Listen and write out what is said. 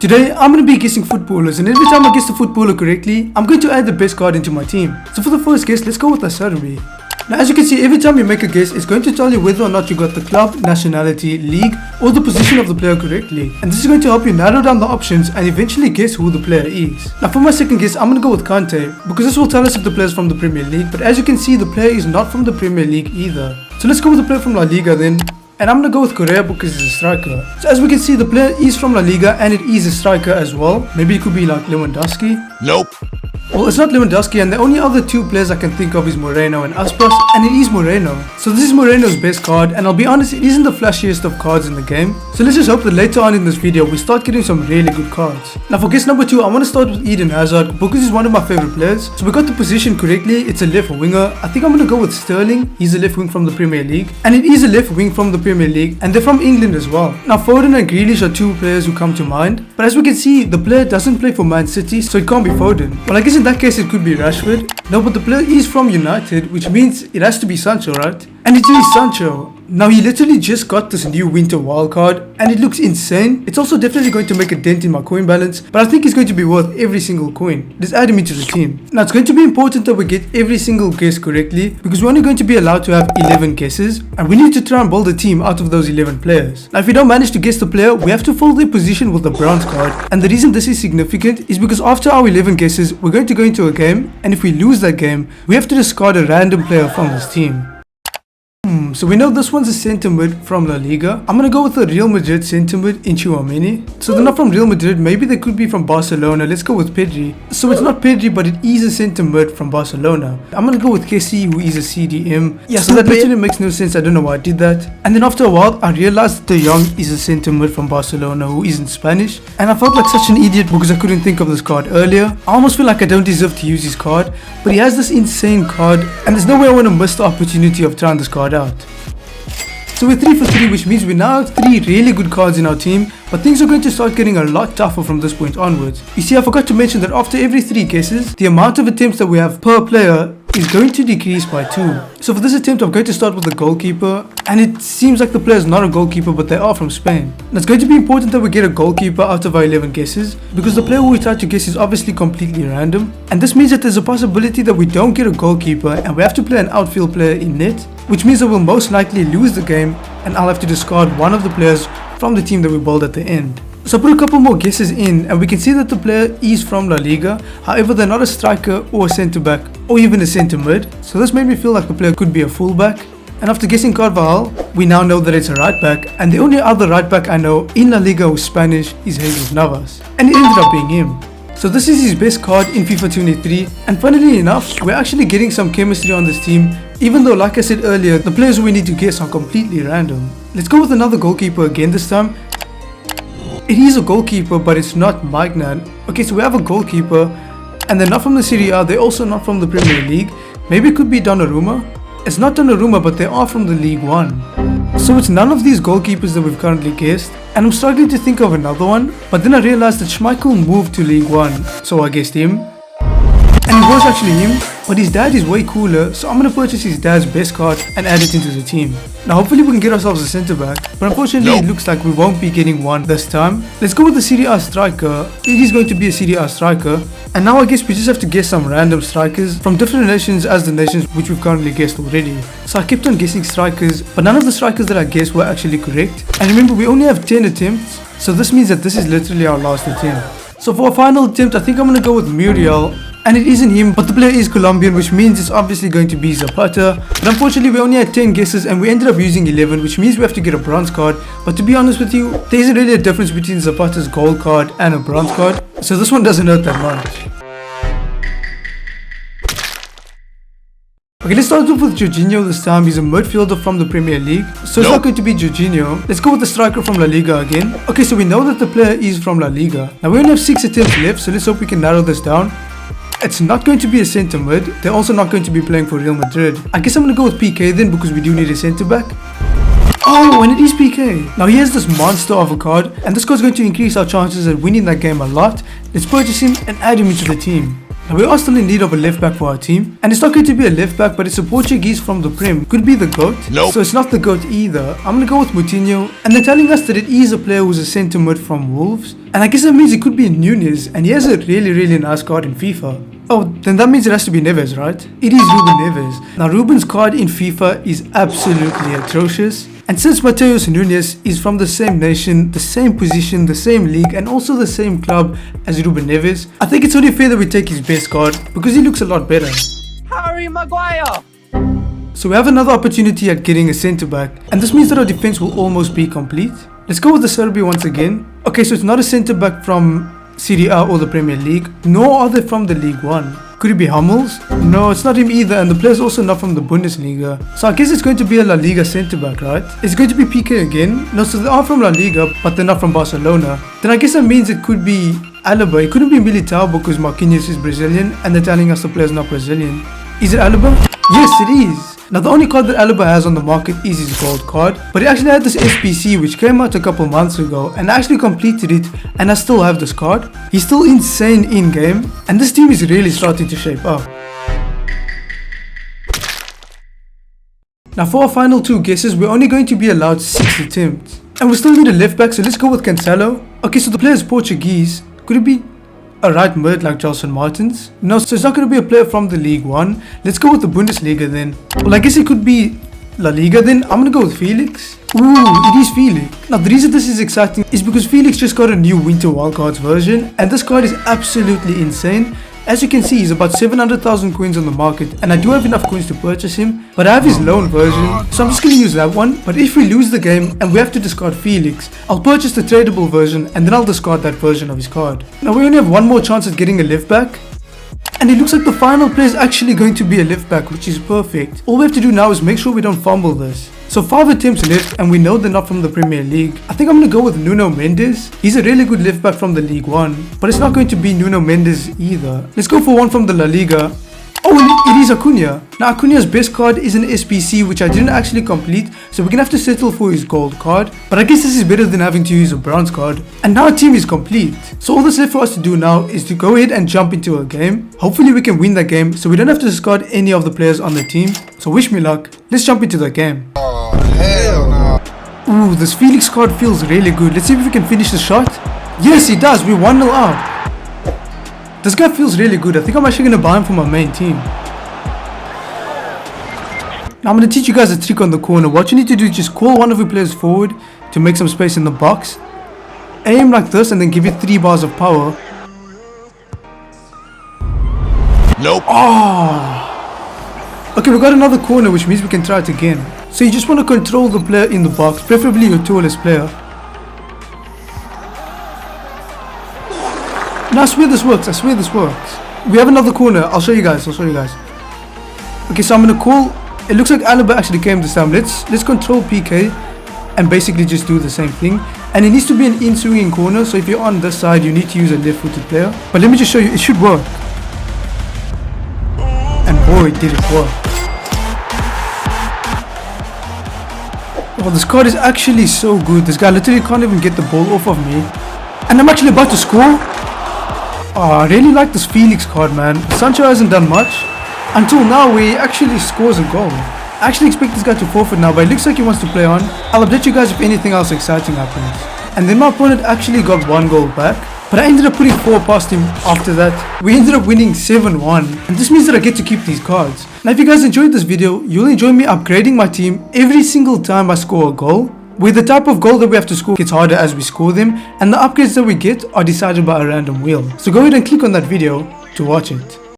Today, I'm going to be guessing footballers, and every time I guess the footballer correctly, I'm going to add the best card into my team. So for the first guess, let's go with Asarbi. Now as you can see, every time you make a guess, it's going to tell you whether or not you got the club, nationality, league, or the position of the player correctly. And this is going to help you narrow down the options and eventually guess who the player is. Now for my second guess, I'm going to go with Kante, because this will tell us if the player is from the Premier League, but as you can see, the player is not from the Premier League either. So let's go with the player from La Liga then. And I'm gonna go with Correa because he's a striker. So as we can see, the player is from La Liga and it is a striker as well. Maybe it could be like Lewandowski. Nope. Well, it's not Lewandowski, and the only other two players I can think of is Moreno and Aspas, and it is Moreno. So this is Moreno's best card, and I'll be honest, it isn't the flashiest of cards in the game. So let's just hope that later on in this video, we start getting some really good cards. Now for guess number 2, I want to start with Eden Hazard, because he's one of my favorite players. So we got the position correctly, it's a left winger. I think I'm going to go with Sterling, he's a left wing from the Premier League. And it is a left wing from the Premier League, and they're from England as well. Now Foden and Grealish are two players who come to mind, but as we can see, the player doesn't play for Man City, so it can't be Foden. Well, I guess in that case it could be Rashford. No, but the player is from United, which means it has to be Sancho, right? And it is Sancho. Now he literally just got this new winter wildcard and it looks insane. It's also definitely going to make a dent in my coin balance, but I think it's going to be worth every single coin. Let's add him into the team. Now it's going to be important that we get every single guess correctly, because we're only going to be allowed to have 11 guesses and we need to try and build a team out of those 11 players. Now if we don't manage to guess the player, we have to fill their position with the bronze card, and the reason this is significant is because after our 11 guesses, we're going to go into a game, and if we lose that game, we have to discard a random player from this team. So we know this one's a centre mid from La Liga. I'm gonna go with the Real Madrid centre mid in Tchouaméni. So they're not from Real Madrid, maybe they could be from Barcelona. Let's go with Pedri. So it's not Pedri, but it is a centre mid from Barcelona. I'm gonna go with Kessie, who is a CDM. Yeah, so that literally makes no sense, I don't know why I did that. And then after a while, I realized De Jong is a centre mid from Barcelona who isn't Spanish. And I felt like such an idiot because I couldn't think of this card earlier. I almost feel like I don't deserve to use his card, but he has this insane card, and there's no way I want to miss the opportunity of trying this card out. So we're 3 for 3, which means we now have 3 really good cards in our team, but things are going to start getting a lot tougher from this point onwards. You see, I forgot to mention that after every 3 guesses, the amount of attempts that we have per player is going to decrease by 2. So for this attempt, I'm going to start with the goalkeeper, and it seems like the player is not a goalkeeper, but they are from Spain. Now it's going to be important that we get a goalkeeper out of our 11 guesses, because the player who we try to guess is obviously completely random, and this means that there's a possibility that we don't get a goalkeeper and we have to play an outfield player in net, which means that we'll most likely lose the game and I'll have to discard one of the players from the team that we build at the end. So I put a couple more guesses in, and we can see that the player is from La Liga. However, they're not a striker or a centre back or even a centre mid, so this made me feel like the player could be a fullback. And after guessing Carvajal, we now know that it's a right back, and the only other right back I know in La Liga who's Spanish is Jesus Navas, and it ended up being him. So this is his best card in FIFA 23, and funnily enough, we're actually getting some chemistry on this team, even though, like I said earlier, the players we need to guess are completely random. Let's go with another goalkeeper again this time. It is a goalkeeper, but it's not Magnan. Okay, so we have a goalkeeper, and they're not from the Serie A, they're also not from the Premier League. Maybe it could be Donnarumma. It's not Donnarumma, but they are from the League 1. So it's none of these goalkeepers that we've currently guessed, and I'm struggling to think of another one, but then I realized that Schmeichel moved to League 1, so I guessed him. And it was actually him, but his dad is way cooler, so I'm going to purchase his dad's best card and add it into the team. Now hopefully we can get ourselves a centre back, but unfortunately it looks like we won't be getting one this time. Let's go with the Serie A striker. It is going to be a Serie A striker, and now I guess we just have to guess some random strikers from different nations as the nations which we've currently guessed already. So I kept on guessing strikers, but none of the strikers that I guessed were actually correct. And remember, we only have 10 attempts, so this means that this is literally our last attempt. So for our final attempt, I think I'm going to go with Muriel. And it isn't him, but the player is Colombian, which means it's obviously going to be Zapata. But unfortunately, we only had 10 guesses and we ended up using 11, which means we have to get a bronze card. But to be honest with you, there isn't really a difference between Zapata's gold card and a bronze card, so this one doesn't hurt that much. Okay, let's start off with Jorginho this time. He's a midfielder from the Premier League, so it's not going to be Jorginho. Let's go with the striker from La Liga again. Okay, so we know that the player is from La Liga. Now we only have 6 attempts left, so let's hope we can narrow this down. It's not going to be a centre mid. They're also not going to be playing for Real Madrid. I guess I'm going to go with PK then, because we do need a centre back. Oh, and it is PK. Now he has this monster of a card, and this card's going to increase our chances at winning that game a lot. Let's purchase him and add him into the team. Now we are still in need of a left back for our team, and it's not going to be a left back, but it's a Portuguese from the Prem. Could be the GOAT. Nope. So it's not the GOAT either. I'm gonna go with Moutinho, and they're telling us that it is a player who's a centre mid from Wolves, and I guess that means it could be Nunez, and he has a really nice card in FIFA. Oh, then that means it has to be Neves, right? It is Ruben Neves. Now Ruben's card in FIFA is absolutely atrocious. And since Mateus Nunes is from the same nation, the same position, the same league, and also the same club as Ruben Neves, I think it's only fair that we take his best card because he looks a lot better. Harry Maguire! So we have another opportunity at getting a centre back, and this means that our defense will almost be complete. Let's go with the Serbia once again. Okay, so it's not a centre back from Serie A or the Premier League, nor are they from the League One. Could it be Hummels? No, it's not him either, and the player's also not from the Bundesliga. So I guess it's going to be a La Liga centre-back, right? It's going to be PK again? No, so they are from La Liga, but they're not from Barcelona. Then I guess that means it could be Alaba. It couldn't be Militao because Marquinhos is Brazilian, and they're telling us the player's not Brazilian. Is it Alaba? Yes, it is. Now the only card that Alaba has on the market is his gold card, but he actually had this SPC which came out a couple months ago, and I actually completed it, and I still have this card. He's still insane in game, and this team is really starting to shape up. Now for our final two guesses, we're only going to be allowed 6 attempts, and we still need a left back, so let's go with Cancelo. Okay, so the player is Portuguese. Could it be a right mid like Gelson Martins? No, so it's not going to be a player from the League One. Let's go with the Bundesliga then. Well, I guess it could be La Liga then. I'm going to go with Felix. Ooh, it is Felix. Now the reason this is exciting is because Felix just got a new Winter Wildcards version, and this card is absolutely insane. As you can see, he's about 700,000 coins on the market, and I do have enough coins to purchase him, but I have his loan version, so I'm just going to use that one. But if we lose the game and we have to discard Felix, I'll purchase the tradable version, and then I'll discard that version of his card. Now we only have one more chance at getting a left back, and it looks like the final play is actually going to be a left back, which is perfect. All we have to do now is make sure we don't fumble this. So 5 attempts left, and we know they're not from the Premier League. I think I'm going to go with Nuno Mendes. He's a really good left back from the League One, but it's not going to be Nuno Mendes either. Let's go for one from the La Liga. Oh, it is Acuna. Now Acuna's best card is an SPC, which I didn't actually complete, so we're gonna have to settle for his gold card. But I guess this is better than having to use a bronze card. And now our team is complete. So all that's left for us to do now is to go ahead and jump into a game. Hopefully we can win that game, so we don't have to discard any of the players on the team. So wish me luck. Let's jump into the game. Oh, hell no. Ooh, this Felix card feels really good. Let's see if we can finish the shot. Yes, he does. We're 1-0 up. This guy feels really good. I think I'm actually going to buy him for my main team. Now I'm going to teach you guys a trick on the corner. What you need to do is just call one of your players forward to make some space in the box. Aim like this and then give it 3 bars of power. Nope. Oh. Okay, we got another corner, which means we can try it again. So you just want to control the player in the box, preferably your tallest player. No, I swear this works. I swear this works. We have another corner. I'll show you guys. Okay, so I'm gonna call. It looks like Alaba actually came this time. Let's control PK and basically just do the same thing. And it needs to be an in-swinging corner. So if you're on this side, you need to use a left-footed player. But let me just show you. It should work. And boy, did it work. Oh, this card is actually so good. This guy literally can't even get the ball off of me. And I'm actually about to score. Oh, I really like this Felix card, man. Sancho hasn't done much until now where he actually scores a goal. I actually expect this guy to forfeit now, but it looks like he wants to play on. I'll update you guys if anything else exciting happens. And then my opponent actually got 1 goal back, but I ended up putting 4 past him after that. We ended up winning 7-1, and this means that I get to keep these cards. Now if you guys enjoyed this video, you'll enjoy me upgrading my team every single time I score a goal, where the type of goal that we have to score gets harder as we score them, and the upgrades that we get are decided by a random wheel. So go ahead and click on that video to watch it.